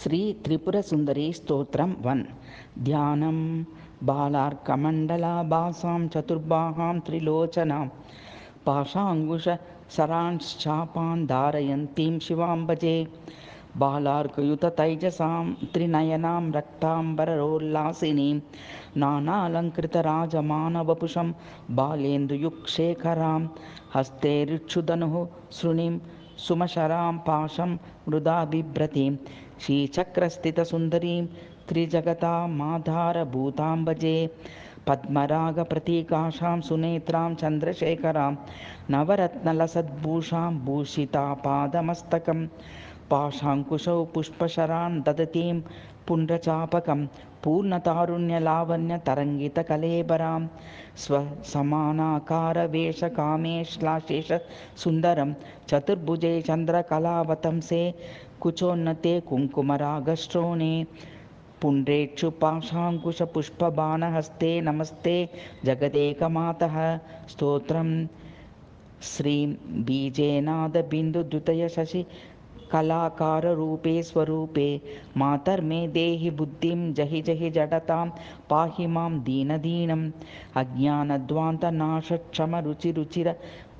శ్రీ త్రిపుర సుందరి స్తోత్రం 1 ధ్యానం బాలార్కమండలాభాసాం చతుర్బాహాం త్రిలోచనాం పాశాంకుశ సరాంశ్చాపాన్ ధారయంతీం శివాం భజే బాలార్కయుత తైజసాం త్రినయనాం రక్తాంబరోల్లాసినీం నానాలంకృతరాజమానవపుషం బాలేందుయుక్శేఖరాం హస్తే రిక్షుధనుః శృణిం సుమశరాం పాశం మృదా బిభ్రतीं శ్రీచక్రస్థితసుందరీం త్రిజగతామాధారభూతాం భజే పద్మరాగప్రతీకాశాం సునేత్రాం చంద్రశేఖరాం నవరత్నలసద్భూషాం భూషితాపాదమస్తకం పాశాంకుశౌ పుష్పశరాన్ దదతీం పుండ్రచాపకం పూర్ణతారుణ్యలావణ్యతరంగితకళేబరాం స్వసమానాకారవేషకామేశ్లాశేష సుందరం చతుర్భుజే చంద్రకళావతంసే కుచోన్నతే కుంకుమరాగశ్రోణే పుండ్రేక్షు పాశాంకుశపుష్పబాణహస్తే నమస్తే జగదేకమాతః స్తోత్రం శ్రీం బీజేనాథబిందుద్యుతయ శశి కళాకారరూపే స్వరూపే మాతర్మే దేహి బుద్ధిం జహి జహి జడతాం పాహి మాం దీనదీనం అజ్ఞానధ్వాంతనాశక్షమరుచిరుచిర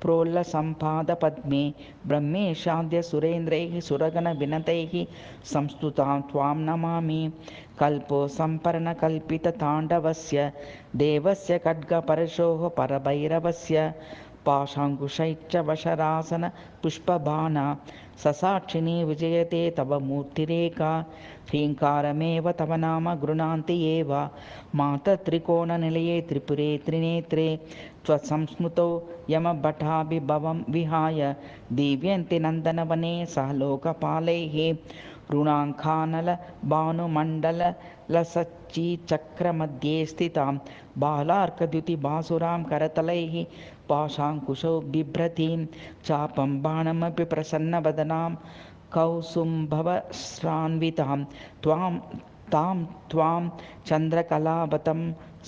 ప్రోల్లసంపాదపద్మే బ్రహ్మేశాద్య సురేంద్రైః సురగణవినతైః సంస్తుతాం త్వాం నమామి కల్పో సంపర్ణకల్పితతాండవస్య దేవస్య ఖడ్గపరశోః పరభైరవస్య పాశాంకుశైశ్చ వశరాసన పుష్పబాణా ససాక్షిణీ విజయతే తవ మూర్తిరేకా హ్రీంకారమేవ తవ నామ గృణాంతి ఏవ మాతత్రికోణనిలయే త్రిపురే త్రినేత్రే త్వత్సంస్మృతౌ యమభటాభిభవం విహాయ దీవ్యంతి నందనవనే సహ లోకపాలైః ऋणाङ्कानल भानुमण्डलसच्चीचक्रमध्ये स्थितां बालार्कद्युतिबासुरां करतलैः पाशाङ्कुशौ बिभ्रतीं चापं बाणमपि प्रसन्नवदनां कौसुम्भवस्रान्वितां त्वां चन्द्रकलावतं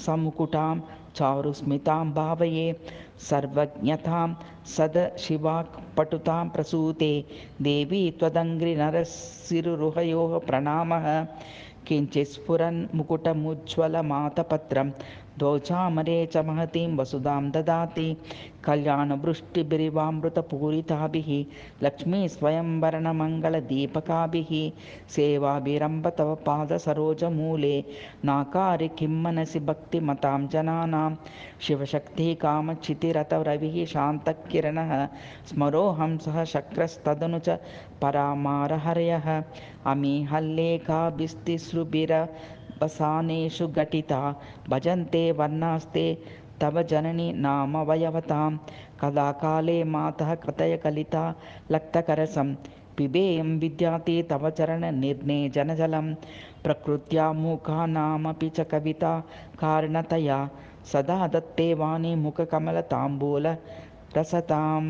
समुकुटां चारुस्मितां भावये सर्वज्ञतां सदशिवाक्पटुतां प्रसूते देवी त्वदङ्घ्रिनरसिरुरुहयोः प्रणामः किञ्चित् स्फुरन्मुकुटमुज्ज्वलमातपत्रं द्वौ चामरे च महतीं वसुधां ददाति कल्याणवृष्टिभिरिवामृतपूरिताभिः लक्ष्मीस्वयंवरणमङ्गलदीपकाभिः सेवाभिरम्भ तव पादसरोजमूले नाकारि किं मनसि भक्तिमतां जनानां शिवशक्तिः कामचितिरतरविः शान्तकिरणः स्मरोऽहं सह शक्रस्तदनु च परामारहर्यः अमीहल्लेखाभिस्तिसृभिरवसानेषु घटिता भजन्ते वर्णास्ते तव जननी नाम वयवतां कदा काले मातः कथय कलिता लक्तकरसं पिबेयं विद्याते तव चरणनिर्णेजनजलं प्रकृत्या मूकानामपि च कविता कारणतया सदा दत्ते वाणी मुखकमलताम्बूलरसताम्।